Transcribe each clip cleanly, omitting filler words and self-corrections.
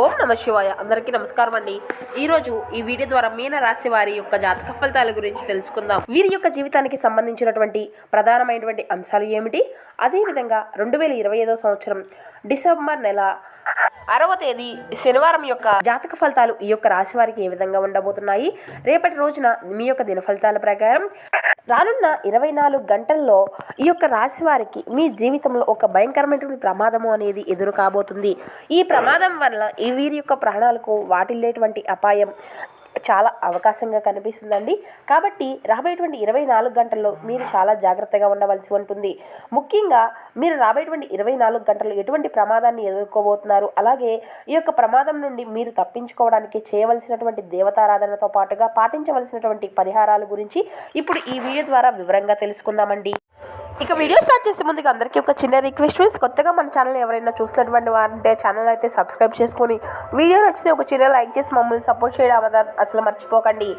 ఓం నమ శివాయ. అందరికీ నమస్కారం అండి. ఈరోజు ఈ వీడియో ద్వారా మీన రాశి వారి యొక్క జాతక ఫలితాల గురించి తెలుసుకుందాం. వీరి యొక్క జీవితానికి సంబంధించినటువంటి ప్రధానమైనటువంటి అంశాలు ఏమిటి, అదేవిధంగా 2025 సంవత్సరం డిసెంబర్ నెల 6వ తేదీ శనివారం యొక్క జాతక ఫలితాలు ఈ యొక్క రాశి వారికి ఏ విధంగా ఉండబోతున్నాయి, రేపటి రోజున మీ యొక్క దిన ఫలితాల ప్రకారం రానున్న 24 గంటల్లో ఈ యొక్క రాశి వారికి మీ జీవితంలో ఒక భయంకరమైనటువంటి ప్రమాదము అనేది ఎదురు కాబోతుంది. ఈ ప్రమాదం వల్ల ఈ వీరి యొక్క ప్రాణాలకు వాటిల్లేటువంటి అపాయం చాలా అవకాశంగా కనిపిస్తుందండి. కాబట్టి రాబోయేటువంటి 24 గంటల్లో మీరు చాలా జాగ్రత్తగా ఉండవలసి ఉంటుంది. ముఖ్యంగా మీరు రాబోయేటువంటి 24 గంటల్లో ఎటువంటి ప్రమాదాన్ని ఎదుర్కోబోతున్నారు, అలాగే ఈ యొక్క ప్రమాదం నుండి మీరు తప్పించుకోవడానికి చేయవలసినటువంటి దేవతారాధనతో పాటుగా పాటించవలసినటువంటి పరిహారాల గురించి ఇప్పుడు ఈ వీడియో ద్వారా వివరంగా తెలుసుకుందామండి. ఇక వీడియో స్టార్ట్ చేసే ముందుగా అందరికీ ఒక చిన్న రిక్వెస్ట్ ఫ్రెండ్స్, కొత్తగా మన ఛానల్ ఎవరైనా చూసినటువంటి వారంటే ఛానల్ అయితే సబ్స్క్రైబ్ చేసుకొని వీడియో నచ్చితే ఒక చిన్న లైక్ చేసి మమ్మల్ని సపోర్ట్ చేయడం అసలు మర్చిపోకండి.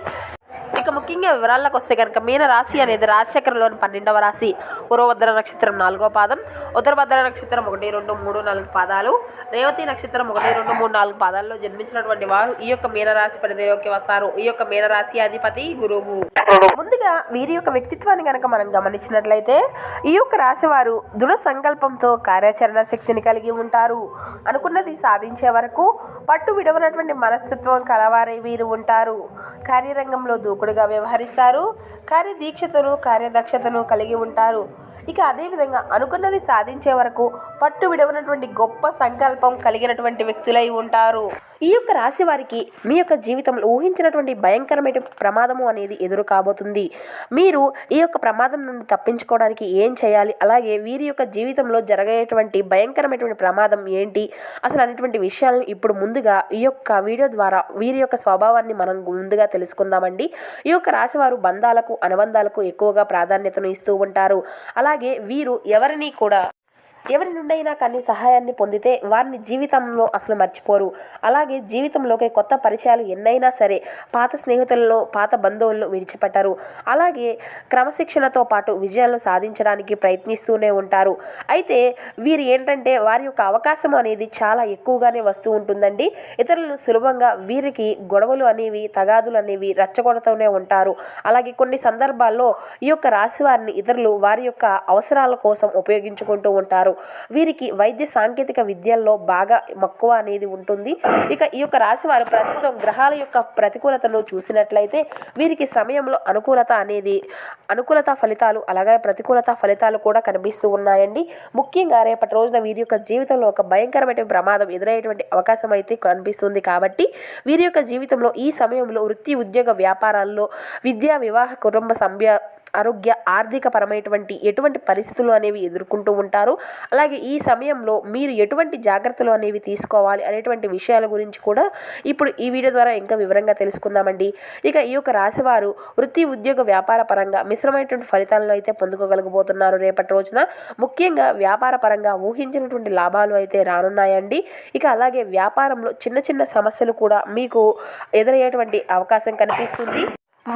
ఇక ముఖ్యంగా వివరాలకు వస్తే కనుక మీన రాశి అనేది రాశిచక్రంలోని 12వ రాశి. పూర్వభద్ర నక్షత్రం 4వ పాదం, ఉత్తరభద్ర నక్షత్రం 1, 2, 3, 4 పాదాలు, రేవతి నక్షత్రం 1, 2, 3, 4 పాదాల్లో జన్మించినటువంటి వారు ఈ యొక్క మీన రాశి పరిధిలోకి వస్తారు. ఈ యొక్క మీన రాశి అధిపతి గురువు. ముందుగా వీరి యొక్క వ్యక్తిత్వాన్ని కనుక మనం గమనించినట్లయితే ఈ యొక్క రాశి వారు దృఢ సంకల్పంతో కార్యాచరణ శక్తిని కలిగి ఉంటారు. అనుకున్నది సాధించే వరకు పట్టు విడవనటువంటి మనస్తత్వం కలవారే వీరు ఉంటారు. కార్యరంగంలో దూకుడుగా వ్యవహరిస్తారు. కార్యదీక్షతను కార్యదక్షతను కలిగి ఉంటారు. ఇక అదేవిధంగా అనుకున్నది సాధించే వరకు పట్టు విడవనటువంటి గొప్ప సంకల్పం కలిగినటువంటి వ్యక్తులై ఉంటారు. ఈ యొక్క రాశి వారికి మీ యొక్క జీవితంలో ఊహించినటువంటి భయంకరమైన ప్రమాదము అనేది ఎదురు కాబోతుంది. మీరు ఈ యొక్క ప్రమాదం నుండి తప్పించుకోవడానికి ఏం చేయాలి, అలాగే వీరి యొక్క జీవితంలో జరగేటువంటి భయంకరమైనటువంటి ప్రమాదం ఏంటి అసలు అనేటువంటి విషయాలను ఇప్పుడు ముందుగా ఈ యొక్క వీడియో ద్వారా వీరి యొక్క స్వభావాన్ని మనం ముందుగా తెలుసుకుందామండి. ఈ యొక్క రాశి వారు బంధాలకు అనుబంధాలకు ఎక్కువగా ప్రాధాన్యతను ఇస్తూ ఉంటారు. అలాగే వీరు ఎవరి నుండైనా కానీ సహాయాన్ని పొందితే వారిని జీవితంలో అసలు మర్చిపోరు. అలాగే జీవితంలోకి కొత్త పరిచయాలు ఎన్నైనా సరే పాత స్నేహితులను పాత బంధువులను విడిచిపెట్టరు. అలాగే క్రమశిక్షణతో పాటు విజయాలను సాధించడానికి ప్రయత్నిస్తూనే ఉంటారు. అయితే వీరు ఏంటంటే వారి యొక్క అవకాశం అనేది చాలా ఎక్కువగానే వస్తూ ఉంటుందండి. ఇతరులను సులభంగా వీరికి గొడవలు అనేవి తగాదులు అనేవి రెచ్చగొడుతూనే ఉంటారు. అలాగే కొన్ని సందర్భాల్లో ఈ యొక్క రాశి వారిని ఇతరులు వారి యొక్క అవసరాల కోసం ఉపయోగించుకుంటూ ఉంటారు. వీరికి వైద్య సాంకేతిక విద్యల్లో బాగా మక్కువ అనేది ఉంటుంది. ఇక ఈ యొక్క రాశి వారు ప్రస్తుతం గ్రహాల యొక్క ప్రతికూలతను చూసినట్లయితే వీరికి సమయంలో అనుకూలత ఫలితాలు అలాగే ప్రతికూలత ఫలితాలు కూడా కనిపిస్తూ ఉన్నాయండి. ముఖ్యంగా రేపటి రోజున వీరి యొక్క జీవితంలో ఒక భయంకరమైన ప్రమాదం ఎదురయ్యేటువంటి అవకాశం అయితే కనిపిస్తుంది. కాబట్టి వీరి యొక్క జీవితంలో ఈ సమయంలో వృత్తి ఉద్యోగ వ్యాపారాల్లో విద్యా వివాహ కుటుంబ ఆరోగ్య ఆర్థిక పరమైనటువంటి ఎటువంటి పరిస్థితులు అనేవి ఎదుర్కొంటూ ఉంటారు. అలాగే ఈ సమయంలో మీరు ఎటువంటి జాగ్రత్తలు అనేవి తీసుకోవాలి అనేటువంటి విషయాల గురించి కూడా ఇప్పుడు ఈ వీడియో ద్వారా ఇంకా వివరంగా తెలుసుకుందామండి. ఇక ఈ యొక్క రాశివారు వృత్తి ఉద్యోగ వ్యాపార పరంగా మిశ్రమైనటువంటి ఫలితాలను అయితే పొందుకోగలగబోతున్నారు రేపటి రోజున. ముఖ్యంగా వ్యాపార పరంగా ఊహించినటువంటి లాభాలు అయితే రానున్నాయండి. ఇక అలాగే వ్యాపారంలో చిన్న చిన్న సమస్యలు కూడా మీకు ఎదురయ్యేటువంటి అవకాశం కనిపిస్తుంది.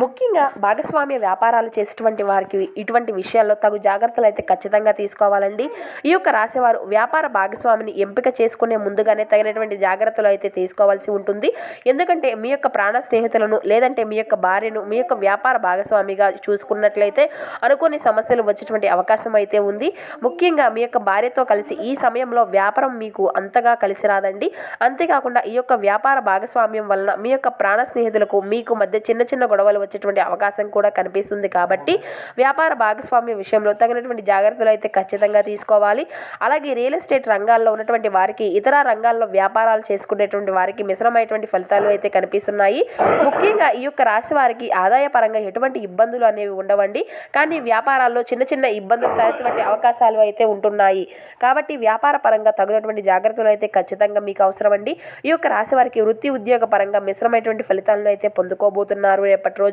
ముఖ్యంగా భాగస్వామ్య వ్యాపారాలు చేసేటువంటి వారికి ఇటువంటి విషయాల్లో తగు జాగ్రత్తలు అయితే ఖచ్చితంగా తీసుకోవాలండి. ఈ యొక్క రాశివారు వ్యాపార భాగస్వామిని ఎంపిక చేసుకునే ముందుగానే తగినటువంటి జాగ్రత్తలు అయితే తీసుకోవాల్సి ఉంటుంది. ఎందుకంటే మీ యొక్క ప్రాణ స్నేహితులను లేదంటే మీ యొక్క భార్యను మీ యొక్క వ్యాపార భాగస్వామిగా చూసుకున్నట్లయితే అనుకోని సమస్యలు వచ్చేటువంటి అవకాశం అయితే ఉంది. ముఖ్యంగా మీ యొక్క భార్యతో కలిసి ఈ సమయంలో వ్యాపారం మీకు అంతగా కలిసి రాదండి. అంతేకాకుండా ఈ యొక్క వ్యాపార భాగస్వామ్యం వలన మీ యొక్క ప్రాణ స్నేహితులకు మీకు మధ్య చిన్న చిన్న గొడవలు వచ్చేటువంటి అవకాశం కూడా కనిపిస్తుంది. కాబట్టి వ్యాపార భాగస్వామ్య విషయంలో తగినటువంటి జాగ్రత్తలు అయితే ఖచ్చితంగా తీసుకోవాలి. అలాగే రియల్ ఎస్టేట్ రంగాల్లో ఉన్నటువంటి వారికి ఇతర రంగాల్లో వ్యాపారాలు చేసుకునేటువంటి వారికి మిశ్రమైనటువంటి ఫలితాలు అయితే కనిపిస్తున్నాయి. ముఖ్యంగా ఈ యొక్క రాశి వారికి ఆదాయ పరంగా ఎటువంటి ఇబ్బందులు అనేవి ఉండవండి. కానీ వ్యాపారాల్లో చిన్న చిన్న ఇబ్బందులు తలెత్తే అవకాశాలు అయితే ఉంటున్నాయి. కాబట్టి వ్యాపార పరంగా తగినటువంటి జాగ్రత్తలు అయితే ఖచ్చితంగా మీకు అవసరం అండి. ఈ యొక్క రాశి వారికి వృత్తి ఉద్యోగ పరంగా మిశ్రమైనటువంటి ఫలితాలను అయితే పొందుకోబోతున్నారు రేపటి రోజున.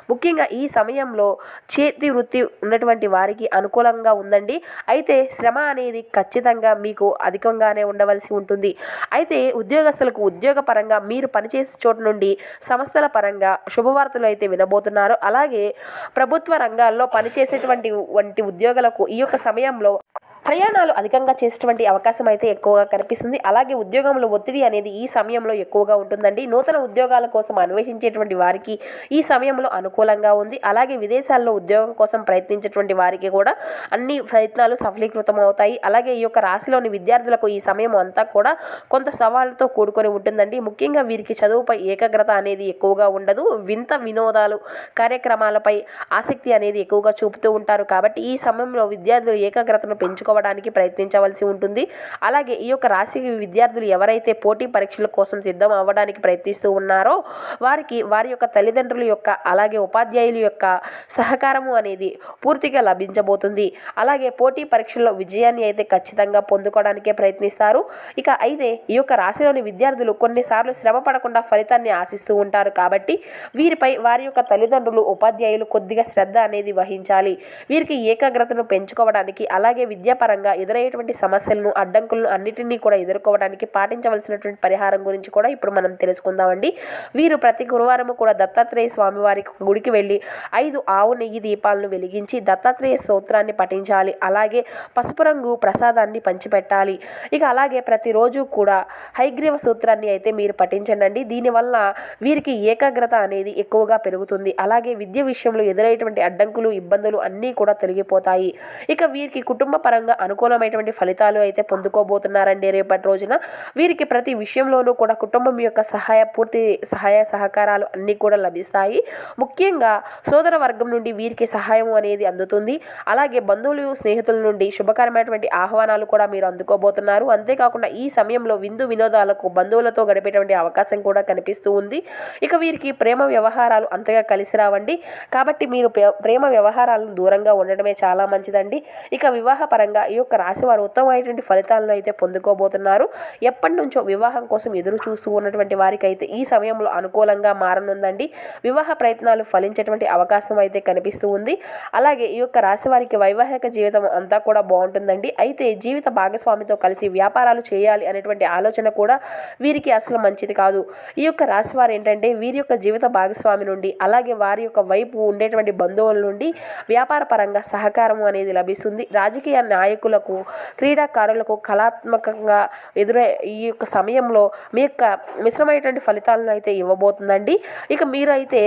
ముఖ్యంగా ఈ సమయంలో చేతి వృత్తి ఉన్నటువంటి వారికి అనుకూలంగా ఉందండి. అయితే శ్రమ అనేది ఖచ్చితంగా మీకు అధికంగానే ఉండవలసి ఉంటుంది. అయితే ఉద్యోగస్తులకు ఉద్యోగ పరంగా మీరు పనిచేసే చోటు నుండి సంస్థల పరంగా శుభవార్తలు అయితే వినబోతున్నారు. అలాగే ప్రభుత్వ రంగాల్లో పనిచేసేటువంటి ఉద్యోగులకు ఈ యొక్క సమయంలో ప్రయాణాలు అధికంగా చేసేటువంటి అవకాశం అయితే ఎక్కువగా కనిపిస్తుంది. అలాగే ఉద్యోగంలో ఒత్తిడి అనేది ఈ సమయంలో ఎక్కువగా ఉంటుందండి. నూతన ఉద్యోగాల కోసం అన్వేషించేటువంటి వారికి ఈ సమయంలో అనుకూలంగా ఉంది. అలాగే విదేశాల్లో ఉద్యోగం కోసం ప్రయత్నించేటువంటి వారికి కూడా అన్ని ప్రయత్నాలు సఫలీకృతం అవుతాయి. అలాగే ఈ యొక్క రాశిలోని విద్యార్థులకు ఈ సమయం అంతా కూడా కొంత సవాళ్ళతో కూడుకొని ఉంటుందండి. ముఖ్యంగా వీరికి చదువుపై ఏకాగ్రత అనేది ఎక్కువగా ఉండదు. వింత వినోదాలు కార్యక్రమాలపై ఆసక్తి అనేది ఎక్కువగా చూపుతూ ఉంటారు. కాబట్టి ఈ సమయంలో విద్యార్థులు ఏకాగ్రతను పెంచుకోవడానికి ప్రయత్నించవలసి ఉంటుంది. అలాగే ఈ యొక్క రాశి విద్యార్థులు ఎవరైతే పోటీ పరీక్షల కోసం సిద్ధం అవ్వడానికి ప్రయత్నిస్తూ ఉన్నారో వారికి వారి యొక్క తల్లిదండ్రుల యొక్క అలాగే ఉపాధ్యాయుల యొక్క సహకారము అనేది పూర్తిగా లభించబోతుంది. అలాగే పోటీ పరీక్షల్లో విజయాన్ని అయితే ఖచ్చితంగా పొందుకోవడానికే ప్రయత్నిస్తారు. ఇక అయితే ఈ యొక్క రాశిలోని విద్యార్థులు కొన్నిసార్లు శ్రమ పడకుండా ఫలితాన్ని ఆశిస్తూ ఉంటారు. కాబట్టి వీరిపై వారి యొక్క తల్లిదండ్రులు ఉపాధ్యాయులు కొద్దిగా శ్రద్ధ అనేది వహించాలి. వీరికి ఏకాగ్రతను పెంచుకోవడానికి అలాగే విద్యాపరంగా ఎదురయ్యేటువంటి సమస్యలను అడ్డంకులను అన్నిటినీ కూడా ఎదుర్కోవడానికి పాటించవలసినటువంటి పరిహారం గురించి కూడా ఇప్పుడు మనం తెలుసుకుందామండి. వీరు ప్రతి గురువారం కూడా దత్తాత్రేయ స్వామి వారికి గుడికి వెళ్ళి 5 ఆవు నెయ్యి దీపాలను వెలిగించి దత్తాత్రేయ స్తోత్రాన్ని పఠించాలి. అలాగే పసుపు రంగు ప్రసాదాన్ని పంచిపెట్టాలి. ఇక అలాగే ప్రతిరోజు కూడా హైగ్రీవ సూత్రాన్ని అయితే మీరు పఠించండి. దీనివల్ల వీరికి ఏకాగ్రత అనేది ఎక్కువగా పెరుగుతుంది. అలాగే విద్య విషయంలో ఎదురయ్యేటువంటి అడ్డంకులు ఇబ్బందులు అన్నీ కూడా తొలగిపోతాయి. ఇక వీరికి కుటుంబ పరంగా అనుకూలమైనటువంటి ఫలితాలు అయితే పొందుకోబోతున్నారండి. రేపటి రోజున వీరికి ప్రతి విషయంలోనూ కూడా కుటుంబం యొక్క పూర్తి సహాయ సహకారాలు అన్నీ కూడా లభిస్తాయి. ముఖ్యంగా సోదర వర్గం నుండి వీరికి సహాయం అనేది అందుతుంది. అలాగే బంధువులు స్నేహితుల నుండి శుభకరమైనటువంటి ఆహ్వానాలు కూడా మీరు అందుకోబోతున్నారు. అంతేకాకుండా ఈ సమయంలో విందు వినోదాలకు బంధువులతో గడిపేటువంటి అవకాశం కూడా కనిపిస్తూ ఉంది. ఇక వీరికి ప్రేమ వ్యవహారాలు అంతగా కలిసి రావండి. కాబట్టి మీరు ప్రేమ వ్యవహారాలను దూరంగా ఉండడమే చాలా మంచిదండి. ఇక వివాహ పరంగా ఈ యొక్క రాశి వారు ఉత్తమమైనటువంటి ఫలితాలను అయితే పొందుకోబోతున్నారు. ఎప్పటి నుంచో వివాహం కోసం ఎదురు చూస్తూ ఉన్నటువంటి వారికి అయితే ఈ సమయంలో అనుకూలంగా మారనుందండి. వివాహ ప్రయత్నాలు ఫలించేటువంటి అవకాశం అయితే కనిపిస్తూ ఉంది. అలాగే ఈ యొక్క రాశి వారికి వైవాహిక జీవితం అంతా కూడా బాగుంటుందండి. అయితే జీవిత భాగస్వామితో కలిసి వ్యాపారాలు చేయాలి అనేటువంటి ఆలోచన కూడా వీరికి అసలు మంచిది కాదు. ఈ యొక్క రాశి వారు ఏంటంటే వీరి యొక్క జీవిత భాగస్వామి నుండి అలాగే వారి యొక్క వైపు ఉండేటువంటి బంధువుల నుండి వ్యాపార పరంగా సహకారం అనేది లభిస్తుంది. రాజకీయ నాయకులకు క్రీడాకారులకు కళాత్మకంగా ఈ యొక్క సమయంలో మీ యొక్క మిశ్రమైనటువంటి ఫలితాలను అయితే ఇవ్వబోతుందండి. ఇక మీరు అయితే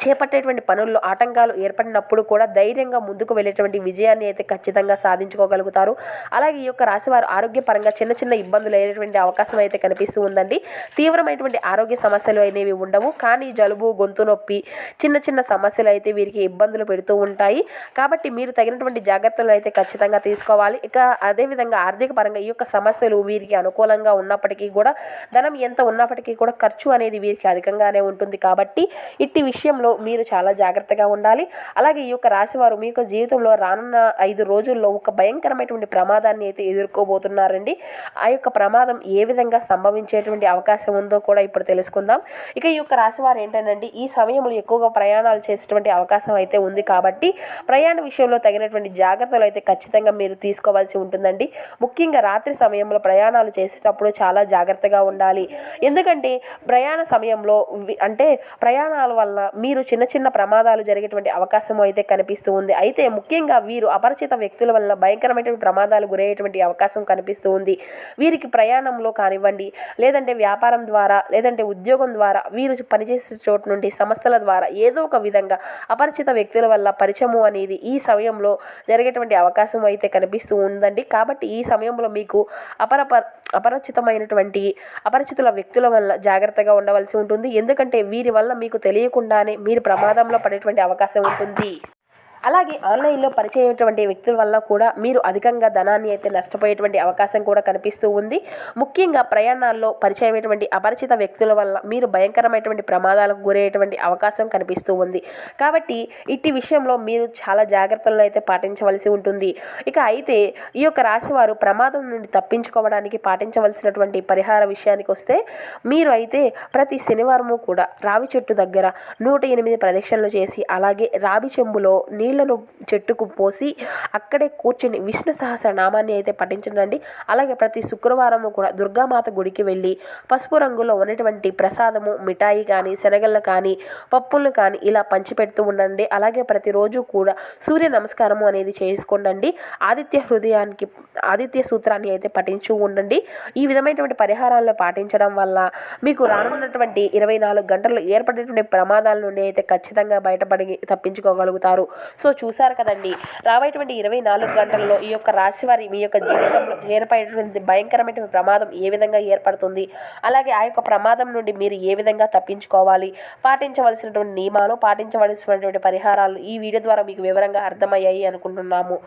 చేపట్టేటువంటి పనుల్లో ఆటంకాలు ఏర్పడినప్పుడు కూడా ధైర్యంగా ముందుకు వెళ్ళేటువంటి విజయాన్ని అయితే ఖచ్చితంగా సాధించుకోగలుగుతారు. అలాగే ఈ యొక్క రాశివారు ఆరోగ్యపరంగా చిన్న చిన్న ఇబ్బందులు అయ్యేటువంటి అవకాశం అయితే కనిపిస్తూ ఉందండి. తీవ్రమైనటువంటి ఆరోగ్య సమస్యలు అనేవి ఉండవు, కానీ జలుబు గొంతు నొప్పి చిన్న చిన్న సమస్యలు అయితే వీరికి ఇబ్బందులు పెడుతూ ఉంటాయి. కాబట్టి మీరు తగినటువంటి జాగ్రత్తలు అయితే ఖచ్చితంగా తీసుకోవాలి. ఇక అదేవిధంగా ఆర్థిక పరంగా ఈ యొక్క సమస్యలు వీరికి అనుకూలంగా ఉన్నప్పటికీ కూడా ధనం ఎంత ఉన్నప్పటికీ కూడా ఖర్చు అనేది వీరికి అధికంగానే ఉంటుంది. కాబట్టి ఇట్టి విషయం మీరు చాలా జాగ్రత్తగా ఉండాలి. అలాగే ఈ యొక్క రాశివారు మీ యొక్క జీవితంలో రానున్న 5 రోజుల్లో ఒక భయంకరమైనటువంటి ప్రమాదాన్ని అయితే ఎదుర్కోబోతున్నారండి. ఆ యొక్క ప్రమాదం ఏ విధంగా సంభవించేటువంటి అవకాశం ఉందో కూడా ఇప్పుడు తెలుసుకుందాం. ఇక ఈ యొక్క రాశివారు ఏంటంటే ఈ సమయంలో ఎక్కువగా ప్రయాణాలు చేసేటువంటి అవకాశం అయితే ఉంది. కాబట్టి ప్రయాణ విషయంలో తగినటువంటి జాగ్రత్తలు అయితే ఖచ్చితంగా మీరు తీసుకోవాల్సి ఉంటుందండి. ముఖ్యంగా రాత్రి సమయంలో ప్రయాణాలు చేసేటప్పుడు చాలా జాగ్రత్తగా ఉండాలి. ఎందుకంటే ప్రయాణ సమయంలో అంటే ప్రయాణాల వల్ల మీరు చిన్న చిన్న ప్రమాదాలు జరిగేటువంటి అవకాశం అయితే కనిపిస్తూ ఉంది. అయితే ముఖ్యంగా వీరు అపరిచిత వ్యక్తుల వల్ల భయంకరమైనటువంటి ప్రమాదాలు గురయ్యేటువంటి అవకాశం కనిపిస్తూ ఉంది. వీరికి ప్రయాణంలో కానివ్వండి, లేదంటే వ్యాపారం ద్వారా, లేదంటే ఉద్యోగం ద్వారా, వీరు పనిచేసే చోటు నుండి సంస్థల ద్వారా ఏదో ఒక విధంగా అపరిచిత వ్యక్తుల వల్ల పరిచయము అనేది ఈ సమయంలో జరిగేటువంటి అవకాశం అయితే కనిపిస్తూ ఉందండి. కాబట్టి ఈ సమయంలో మీకు అపరిచితుల వ్యక్తుల వల్ల జాగ్రత్తగా ఉండవలసి ఉంటుంది. ఎందుకంటే వీరి వల్ల మీకు తెలియకుండానే మీరు ప్రమాదంలో పడేటువంటి అవకాశం ఉంటుంది. అలాగే ఆన్లైన్లో పరిచయమైనటువంటి వ్యక్తుల వల్ల కూడా మీరు అధికంగా ధనాన్ని అయితే నష్టపోయేటువంటి అవకాశం కూడా కనిపిస్తూ ఉంది. ముఖ్యంగా ప్రయాణాల్లో పరిచయమైనటువంటి అపరిచిత వ్యక్తుల వల్ల మీరు భయంకరమైనటువంటి ప్రమాదాలకు గురయ్యేటువంటి అవకాశం కనిపిస్తూ ఉంది. కాబట్టి ఇట్టి విషయంలో మీరు చాలా జాగ్రత్తలను అయితే పాటించవలసి ఉంటుంది. ఇక అయితే ఈ యొక్క రాశివారు ప్రమాదం నుండి తప్పించుకోవడానికి పాటించవలసినటువంటి పరిహార విషయానికి వస్తే మీరు అయితే ప్రతి శనివారము కూడా రావి చెట్టు దగ్గర 108 ప్రదక్షిణలు చేసి అలాగే రావి చెంబులో నీళ్లను చెట్టుకు పోసి అక్కడే కూర్చుని విష్ణు సహస్రనామాన్ని అయితే పఠించండి. అలాగే ప్రతి శుక్రవారము కూడా దుర్గామాత గుడికి వెళ్ళి పసుపు రంగులో ఉన్నటువంటి ప్రసాదము, మిఠాయి కానీ, శనగళ్ళు కానీ, పప్పులు కానీ ఇలా పంచిపెడుతూ ఉండండి. అలాగే ప్రతిరోజు కూడా సూర్య నమస్కారము అనేది చేసుకోండి. ఆదిత్య సూత్రాన్ని అయితే పఠించు ఉండండి. ఈ విధమైనటువంటి పరిహారాలను పాటించడం వల్ల మీకు రానున్నటువంటి 24 గంటల్లో ఏర్పడేటువంటి ప్రమాదాల నుండి అయితే ఖచ్చితంగా బయటపడి తప్పించుకోగలుగుతారు. సో చూసారు కదండి, రాబోయేటువంటి 24 గంటల్లో ఈ యొక్క రాశి వారి మీ యొక్క జీవితంలో ఏర్పడేటువంటి భయంకరమైనటువంటి ప్రమాదం ఏ విధంగా ఏర్పడుతుంది, అలాగే ఆ యొక్క ప్రమాదం నుండి మీరు ఏ విధంగా తప్పించుకోవాలి, పాటించవలసినటువంటి నియమాలు, పాటించవలసినటువంటి పరిహారాలు ఈ వీడియో ద్వారా మీకు వివరంగా అర్థమయ్యాయి అనుకుంటున్నాము.